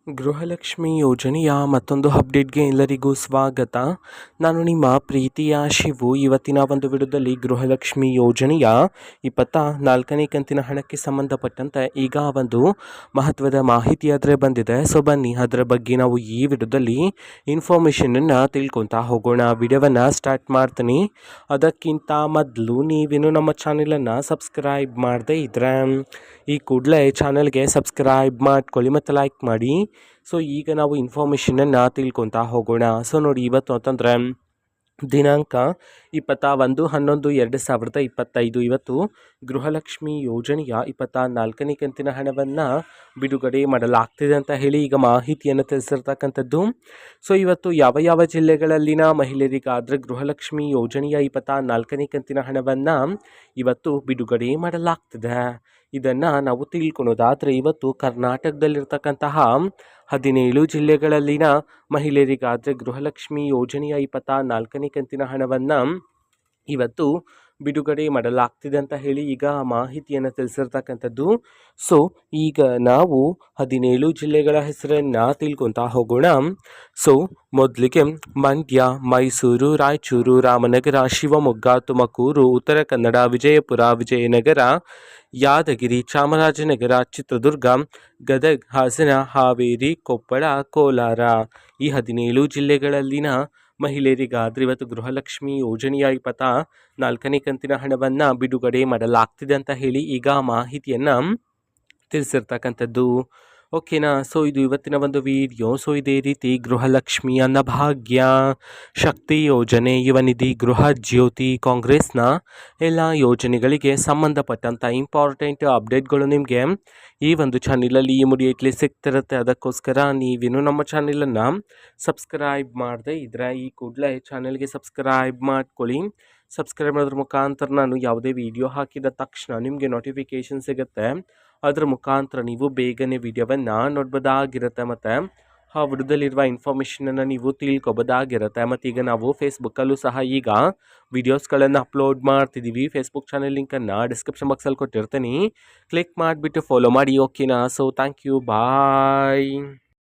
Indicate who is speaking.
Speaker 1: ಗೃಹಲಕ್ಷ್ಮಿ ಯೋಜನೆಯ ಮತ್ತೊಂದು ಅಪ್ಡೇಟ್ಗೆ ಎಲ್ಲರಿಗೂ ಸ್ವಾಗತ. ನಾನು ನಿಮ್ಮ ಪ್ರೀತಿಯ ಶಿವು. ಇವತ್ತಿನ ಒಂದು ವಿಡಿಯೋದಲ್ಲಿ ಗೃಹಲಕ್ಷ್ಮಿ ಯೋಜನೆಯ 24ನೇ ಕಂತಿನ ಹಣಕ್ಕೆ ಸಂಬಂಧಪಟ್ಟಂತೆ ಈಗ ಒಂದು ಮಹತ್ವದ ಮಾಹಿತಿ ಆದರೆ ಬಂದಿದೆ. ಸೊ ಬನ್ನಿ ಅದರ ಬಗ್ಗೆ ನಾವು ಈ ವಿಡಿಯೋದಲ್ಲಿ ಇನ್ಫಾರ್ಮೇಷನನ್ನು ತಿಳ್ಕೊತಾ ಹೋಗೋಣ. ವಿಡಿಯೋವನ್ನು ಸ್ಟಾರ್ಟ್ ಮಾಡ್ತೀನಿ. ಅದಕ್ಕಿಂತ ಮೊದಲು ನೀವೇನು ನಮ್ಮ ಚಾನೆಲನ್ನು ಸಬ್ಸ್ಕ್ರೈಬ್ ಮಾಡದೇ ಇದ್ದರೆ ಈ ಕೂಡಲೇ ಚಾನಲ್ಗೆ ಸಬ್ಸ್ಕ್ರೈಬ್ ಮಾಡ್ಕೊಳ್ಳಿ ಮತ್ತು ಲೈಕ್ ಮಾಡಿ. ಸೊ ಈಗ ನಾವು ಇನ್ಫಾರ್ಮೇಷನನ್ನು ತಿಳ್ಕೊತಾ ಹೋಗೋಣ. ಸೊ ನೋಡಿ, ಇವತ್ತು ಅಂತಂದರೆ ದಿನಾಂಕ 21/11/2025. ಇವತ್ತು ಗೃಹಲಕ್ಷ್ಮಿ ಯೋಜನೆಯ 24ನೇ ಕಂತಿನ ಹಣವನ್ನು ಬಿಡುಗಡೆ ಮಾಡಲಾಗ್ತಿದೆ ಅಂತ ಹೇಳಿ ಈಗ ಮಾಹಿತಿಯನ್ನು ತಿಳಿಸಿರ್ತಕ್ಕಂಥದ್ದು. ಸೊ ಇವತ್ತು ಯಾವ ಯಾವ ಜಿಲ್ಲೆಗಳಲ್ಲಿನ ಮಹಿಳೆಯರಿಗಾದರೆ ಗೃಹಲಕ್ಷ್ಮಿ ಯೋಜನೆಯ 24ನೇ ಕಂತಿನ ಹಣವನ್ನು ಇವತ್ತು ಬಿಡುಗಡೆ ಮಾಡಲಾಗ್ತಿದೆ, ಇದನ್ನು ನಾವು ತಿಳ್ಕೊಳೋದಾದರೆ ಇವತ್ತು ಕರ್ನಾಟಕದಲ್ಲಿರ್ತಕ್ಕಂತಹ 17 ಜಿಲ್ಲೆಗಳಲ್ಲಿನ ಮಹಿಳೆಯರಿಗಾದರೆ ಗೃಹಲಕ್ಷ್ಮಿ ಯೋಜನೆಯ 24ನೇ ಕಂತಿನ ಹಣವನ್ನು ಇವತ್ತು ಬಿಡುಗಡೆ ಮಾಡಲಾಗ್ತಿದೆ ಅಂತ ಹೇಳಿ ಈಗ ಮಾಹಿತಿಯನ್ನು ತಿಳಿಸಿರ್ತಕ್ಕಂಥದ್ದು. ಸೊ ಈಗ ನಾವು 17 ಜಿಲ್ಲೆಗಳ ಹೆಸರನ್ನು ತಿಳ್ಕೊತಾ ಹೋಗೋಣ. ಸೊ ಮೊದಲಿಗೆ ಮಂಡ್ಯ, ಮೈಸೂರು, ರಾಯಚೂರು, ರಾಮನಗರ, ಶಿವಮೊಗ್ಗ, ತುಮಕೂರು, ಉತ್ತರ ಕನ್ನಡ, ವಿಜಯಪುರ, ವಿಜಯನಗರ, ಯಾದಗಿರಿ, ಚಾಮರಾಜನಗರ, ಚಿತ್ರದುರ್ಗ, ಗದಗ, ಹಾಸನ, ಹಾವೇರಿ, ಕೊಪ್ಪಳ, ಕೋಲಾರ ಈ 17 ಜಿಲ್ಲೆಗಳಲ್ಲಿನ ಮಹಿಳೆಯರಿಗಾದರೆ ಇವತ್ತು ಗೃಹಲಕ್ಷ್ಮಿ ಯೋಜನೆಯ 24ನೇ ಕಂತಿನ ಹಣವನ್ನು ಬಿಡುಗಡೆ ಮಾಡಲಾಗ್ತಿದೆ ಅಂತ ಹೇಳಿ ಈಗ ಮಾಹಿತಿಯನ್ನು ತಿಳಿಸಿರ್ತಕ್ಕಂಥದ್ದು. ಓಕೆನಾ. ಸೊ ಇದು ಇವತ್ತಿನ ಒಂದು ವಿಡಿಯೋ. ಸೊ ಇದೇ ರೀತಿ ಗೃಹಲಕ್ಷ್ಮಿ, ಅನ್ನಭಾಗ್ಯ, ಶಕ್ತಿ ಯೋಜನೆ, ಯುವನಿಧಿ, ಗೃಹ ಜ್ಯೋತಿ, ಕಾಂಗ್ರೆಸ್ನ ಎಲ್ಲ ಯೋಜನೆಗಳಿಗೆ ಸಂಬಂಧಪಟ್ಟಂಥ ಇಂಪಾರ್ಟೆಂಟ್ ಅಪ್ಡೇಟ್ಗಳು ನಿಮಗೆ ಈ ಒಂದು ಚಾನಲಲ್ಲಿ ಇಮಿಡಿಯೇಟ್ಲಿ ಸಿಗ್ತಿರುತ್ತೆ. ಅದಕ್ಕೋಸ್ಕರ ನೀವೇನು ನಮ್ಮ ಚಾನಲನ್ನು ಸಬ್ಸ್ಕ್ರೈಬ್ ಮಾಡದೆ ಇದ್ದರೆ ಈ ಕೂಡಲೇ ಚಾನಲ್ಗೆ ಸಬ್ಸ್ಕ್ರೈಬ್ ಮಾಡ್ಕೊಳ್ಳಿ. ಸಬ್ಸ್ಕ್ರೈಬ್ ಮಾಡೋದ್ರ ಮುಖಾಂತರ ನಾನು ಯಾವುದೇ ವಿಡಿಯೋ ಹಾಕಿದ ತಕ್ಷಣ ನಿಮಗೆ ನೋಟಿಫಿಕೇಷನ್ ಸಿಗುತ್ತೆ. ಅದರ ಮುಖಾಂತರ ನೀವು ಬೇಗನೆ ವಿಡಿಯೋವನ್ನು ನೋಡ್ಬೋದಾಗಿರುತ್ತೆ ಮತ್ತು ಆ ವಿಡಿಯೋದಲ್ಲಿರುವ ಇನ್ಫಾರ್ಮೇಷನನ್ನು ನೀವು ತಿಳ್ಕೊಬೋದಾಗಿರುತ್ತೆ. ಮತ್ತು ಈಗ ನಾವು ಫೇಸ್ಬುಕ್ಕಲ್ಲೂ ಸಹ ಈಗ ವಿಡಿಯೋಸ್ಗಳನ್ನು ಅಪ್ಲೋಡ್ ಮಾಡ್ತಿದ್ದೀವಿ. ಫೇಸ್ಬುಕ್ ಚಾನಲ್ ಲಿಂಕನ್ನು ಡಿಸ್ಕ್ರಿಪ್ಷನ್ ಬಾಕ್ಸಲ್ಲಿ ಕೊಟ್ಟಿರ್ತೀನಿ, ಕ್ಲಿಕ್ ಮಾಡಿಬಿಟ್ಟು ಫಾಲೋ ಮಾಡಿ. ಓಕೆನಾ. So thank you, bye.